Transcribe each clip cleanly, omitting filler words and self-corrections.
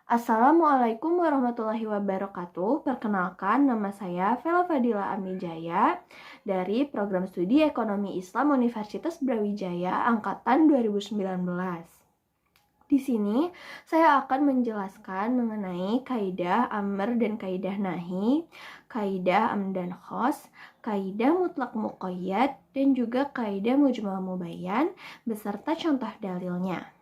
Assalamualaikum warahmatullahi wabarakatuh. Perkenalkan, nama saya Vela Fadila Amijaya dari Program Studi Ekonomi Islam Universitas Brawijaya Angkatan 2019. Di sini saya akan menjelaskan mengenai kaidah amr dan kaidah nahi, kaidah am dan khos, kaidah mutlak muqayyad, dan juga kaidah mujmal mubayyan beserta contoh dalilnya.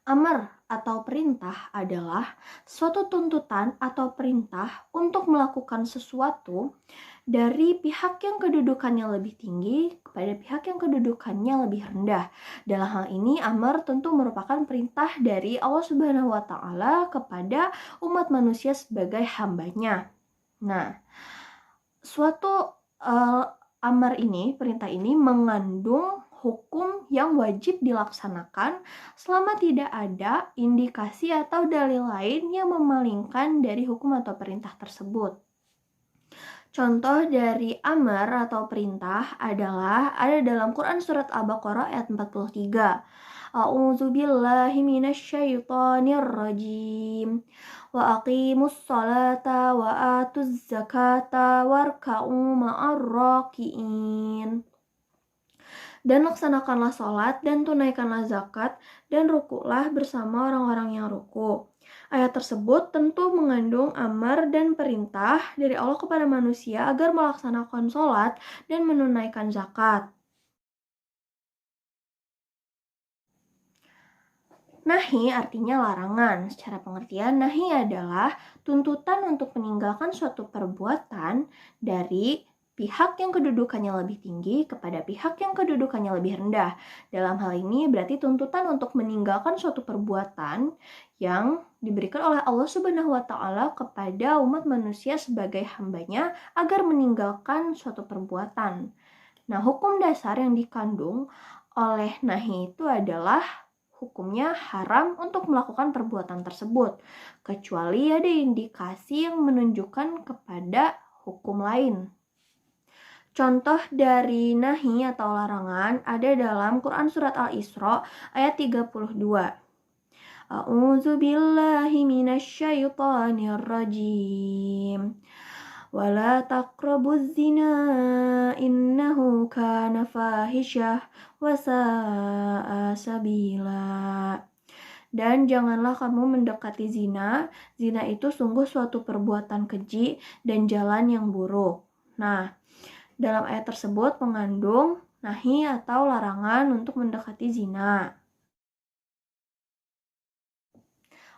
Amr atau perintah adalah suatu tuntutan atau perintah untuk melakukan sesuatu dari pihak yang kedudukannya lebih tinggi kepada pihak yang kedudukannya lebih rendah. Dalam hal ini, amr tentu merupakan perintah dari Allah Subhanahu wa Ta'ala kepada umat manusia sebagai hambanya. Nah, suatu amr ini, perintah ini mengandung hukum yang wajib dilaksanakan selama tidak ada indikasi atau dalil lain yang memalingkan dari hukum atau perintah tersebut. Contoh dari amar atau perintah adalah ada dalam Quran surat Al-Baqarah ayat 43. A'udzubillahi minasyaitonir rajim. Wa aqimus salata wa atuz zakata warka'u ma'ar raki'in. Dan laksanakanlah sholat dan tunaikanlah zakat dan rukuklah bersama orang-orang yang ruku. Ayat tersebut tentu mengandung amar dan perintah dari Allah kepada manusia agar melaksanakan sholat dan menunaikan zakat. Nahi artinya larangan. Secara pengertian, nahi adalah tuntutan untuk meninggalkan suatu perbuatan dari pihak yang kedudukannya lebih tinggi kepada pihak yang kedudukannya lebih rendah. Dalam hal ini berarti tuntutan untuk meninggalkan suatu perbuatan yang diberikan oleh Allah Subhanahu wa Ta'ala kepada umat manusia sebagai hambanya agar meninggalkan suatu perbuatan. Nah, hukum dasar yang dikandung oleh nahi itu adalah hukumnya haram untuk melakukan perbuatan tersebut, kecuali ada indikasi yang menunjukkan kepada hukum lain. Contoh dari nahi atau larangan ada dalam Quran surat Al-Isra ayat 32. A'udzu billahi minasyaitonir rajim. Wala taqrabuz zina innahu kana fahisyah wa sa'a sabila. Dan janganlah kamu mendekati zina. Zina itu sungguh suatu perbuatan keji dan jalan yang buruk. Nah, dalam ayat tersebut mengandung nahi atau larangan untuk mendekati zina.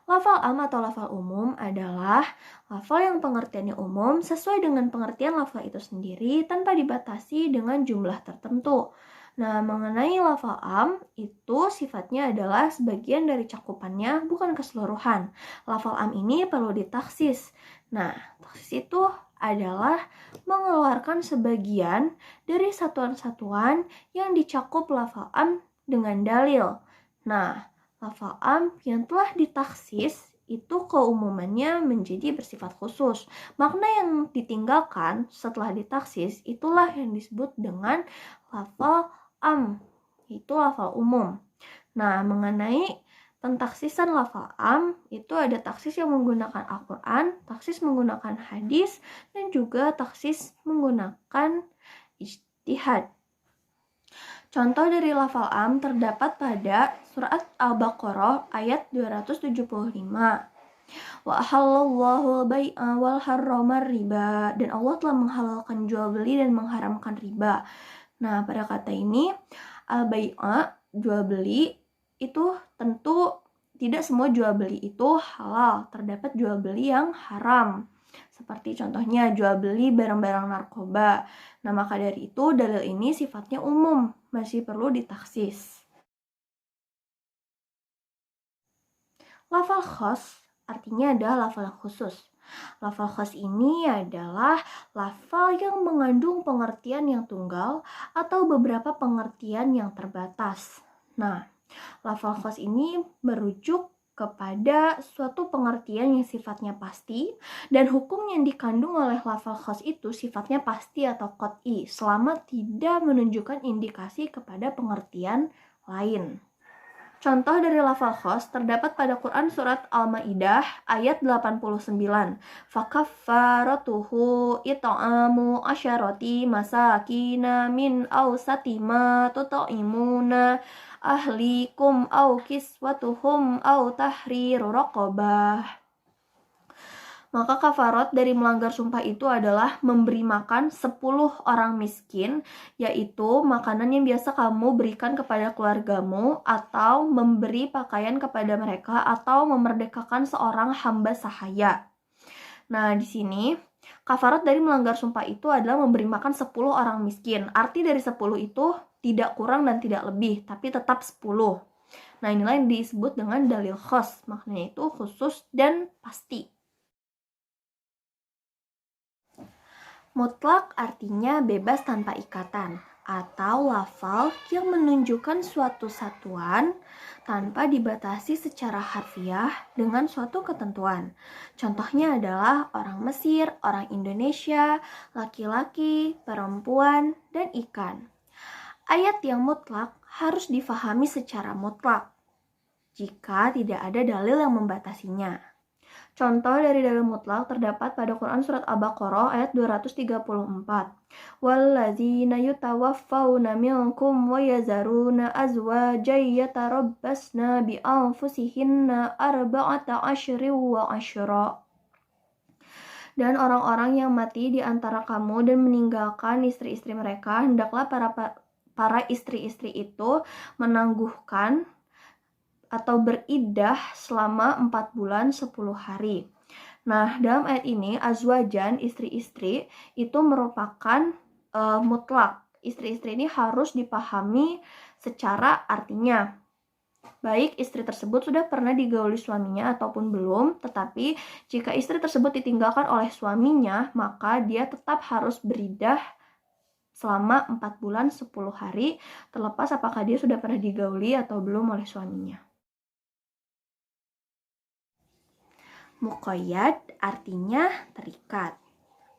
Lafal am atau lafal umum adalah lafal yang pengertiannya umum sesuai dengan pengertian lafal itu sendiri tanpa dibatasi dengan jumlah tertentu. Nah, mengenai lafal am itu sifatnya adalah sebagian dari cakupannya, bukan keseluruhan. Lafal am ini perlu ditaksis. Nah, taksis itu adalah mengeluarkan sebagian dari satuan-satuan yang dicakup lafal am dengan dalil. Nah, lafal am yang telah ditaksis itu keumumannya menjadi bersifat khusus. Makna yang ditinggalkan setelah ditaksis itulah yang disebut dengan lafal am, itu lafal umum. Nah, mengenai pentaksisan lafal am, itu ada taksis yang menggunakan Al-Quran, taksis menggunakan hadis, dan juga taksis menggunakan ijtihad. Contoh dari lafal am terdapat pada surat Al-Baqarah ayat 275. Wa ahallallahu al-bai'a wal harrama riba. Dan Allah telah menghalalkan jual beli dan mengharamkan riba. Nah, pada kata ini al-bai'a, jual beli, itu tentu tidak semua jual beli itu halal. Terdapat jual beli yang haram. Seperti contohnya jual beli barang-barang narkoba. Nah, maka dari itu dalil ini sifatnya umum, masih perlu ditaksis. Lafal khos artinya adalah lafal khusus. Lafal khas ini adalah lafal yang mengandung pengertian yang tunggal atau beberapa pengertian yang terbatas. Nah, lafal khas ini merujuk kepada suatu pengertian yang sifatnya pasti dan hukum yang dikandung oleh lafal khas itu sifatnya pasti atau qat'i selama tidak menunjukkan indikasi kepada pengertian lain. Contoh dari lafal khos terdapat pada Quran surat Al-Maidah ayat 89. Fakaffaratuhu it'amu asyarati masakina min awsati ma tut'imuna ahlikum au kiswatuhum au tahriru raqabah. Maka kafarat dari melanggar sumpah itu adalah memberi makan 10 orang miskin, yaitu makanan yang biasa kamu berikan kepada keluargamu, atau memberi pakaian kepada mereka, atau memerdekakan seorang hamba sahaya. Nah, di sini kafarat dari melanggar sumpah itu adalah memberi makan 10 orang miskin. Arti dari 10 itu tidak kurang dan tidak lebih, tapi tetap 10. Nah, inilah yang disebut dengan dalil khos, maknanya itu khusus dan pasti. Mutlak artinya bebas tanpa ikatan, atau lafal yang menunjukkan suatu satuan tanpa dibatasi secara harfiah dengan suatu ketentuan. Contohnya adalah orang Mesir, orang Indonesia, laki-laki, perempuan, dan ikan. Ayat yang mutlak harus difahami secara mutlak jika tidak ada dalil yang membatasinya. Contoh dari dalil mutlak terdapat pada Quran surat Al-Baqarah ayat 234. Walladzina yutawaffawna minkum wa yazaruna azwajan yatarabbasna bi anfusihinna arba'ata asyrin wa asyra. Dan orang-orang yang mati di antara kamu dan meninggalkan istri-istri mereka, hendaklah para istri-istri itu menangguhkan atau beriddah selama 4 bulan 10 hari. Nah, dalam ayat ini, azwajan, istri-istri, itu merupakan mutlak. Istri-istri ini harus dipahami secara artinya. Baik istri tersebut sudah pernah digauli suaminya ataupun belum, tetapi jika istri tersebut ditinggalkan oleh suaminya, maka dia tetap harus beriddah selama 4 bulan 10 hari, terlepas apakah dia sudah pernah digauli atau belum oleh suaminya. Muqayyad artinya terikat,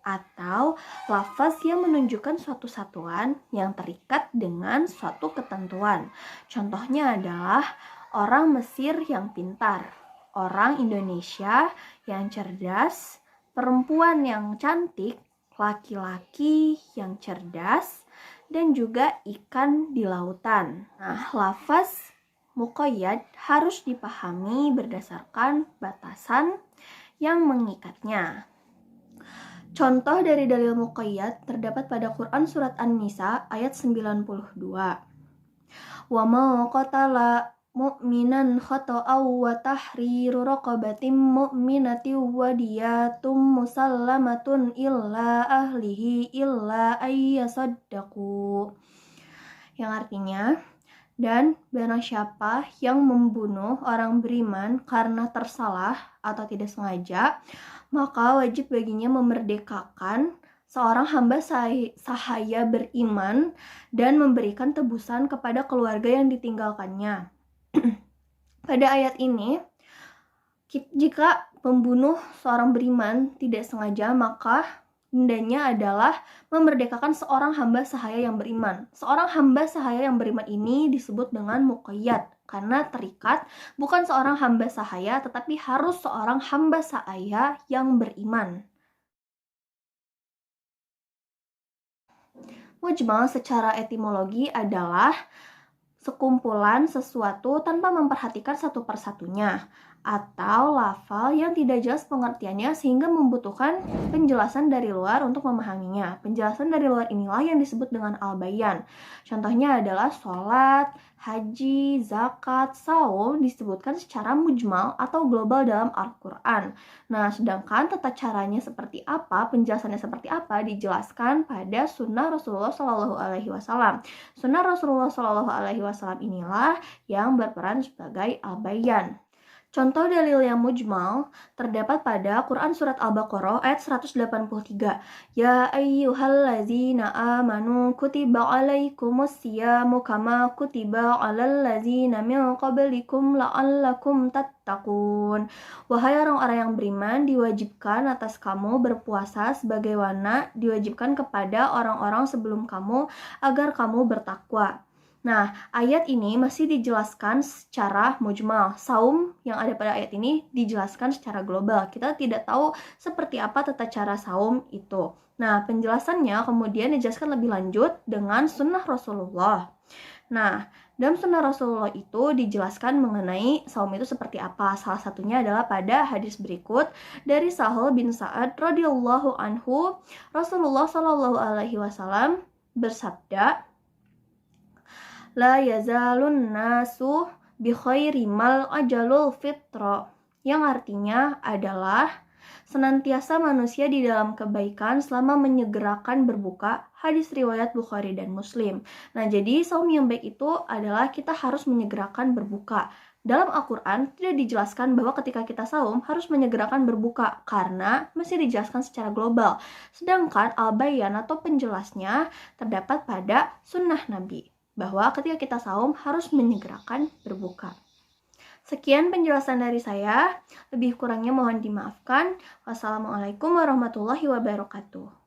atau lafaz yang menunjukkan suatu satuan yang terikat dengan suatu ketentuan. Contohnya adalah orang Mesir yang pintar, orang Indonesia yang cerdas, perempuan yang cantik, laki-laki yang cerdas, dan juga ikan di lautan. Nah, lafaz muqayyad harus dipahami berdasarkan batasan yang mengikatnya. Contoh dari dalil muqayyad terdapat pada Quran surat An-Nisa ayat 92. Wa ma qatala mu'minan khata'aw wa tahriru raqabatin mu'minatin wa diyatum musallamatun illa ahlihi illa ayyasaddaqu. Yang artinya, dan barang siapa yang membunuh orang beriman karena tersalah atau tidak sengaja, maka wajib baginya memerdekakan seorang hamba sahaya beriman dan memberikan tebusan kepada keluarga yang ditinggalkannya. Pada ayat ini, jika membunuh seorang beriman tidak sengaja, maka dendanya adalah memerdekakan seorang hamba sahaya yang beriman. Seorang hamba sahaya yang beriman ini disebut dengan muqayyad karena terikat, bukan seorang hamba sahaya tetapi harus seorang hamba sahaya yang beriman. Mujmal secara etimologi adalah sekumpulan sesuatu tanpa memperhatikan satu persatunya, atau lafal yang tidak jelas pengertiannya sehingga membutuhkan penjelasan dari luar untuk memahaminya. Penjelasan dari luar inilah yang disebut dengan al-bayan. Contohnya adalah sholat, haji, zakat, saum disebutkan secara mujmal atau global dalam Al-Quran. Nah, sedangkan tata caranya seperti apa, penjelasannya seperti apa dijelaskan pada sunnah Rasulullah SAW. Sunnah Rasulullah SAW inilah yang berperan sebagai al-bayan. Contoh dalil yang mujmal terdapat pada Quran surat Al-Baqarah ayat 183. Ya ayyuhallazina amanu kutiba alaikumus siyamu kama kutiba alal ladzina min qablikum la'allakum tattaqun. Wahai orang-orang yang beriman, diwajibkan atas kamu berpuasa sebagaimana diwajibkan kepada orang-orang sebelum kamu agar kamu bertakwa. Nah, ayat ini masih dijelaskan secara mujmal. Saum yang ada pada ayat ini dijelaskan secara global. Kita tidak tahu seperti apa tata cara saum itu. Nah, penjelasannya kemudian dijelaskan lebih lanjut dengan sunnah Rasulullah. Nah, dalam sunnah Rasulullah itu dijelaskan mengenai saum itu seperti apa. Salah satunya adalah pada hadis berikut dari Sahal bin Sa'ad radhiyallahu anhu, Rasulullah shallallahu alaihi wasallam bersabda, La yazalun nasu bi khairi mal ajalul fitra, yang artinya adalah senantiasa manusia di dalam kebaikan selama menyegerakan berbuka. Hadis riwayat Bukhari dan Muslim. Nah, jadi saum yang baik itu adalah kita harus menyegerakan berbuka. Dalam Al-Quran tidak dijelaskan bahwa ketika kita saum harus menyegerakan berbuka karena masih dijelaskan secara global. Sedangkan al-bayan atau penjelasnya terdapat pada sunnah Nabi, bahwa ketika kita saum harus menyegerakan berbuka. Sekian penjelasan dari saya, lebih kurangnya mohon dimaafkan. Wassalamualaikum warahmatullahi wabarakatuh.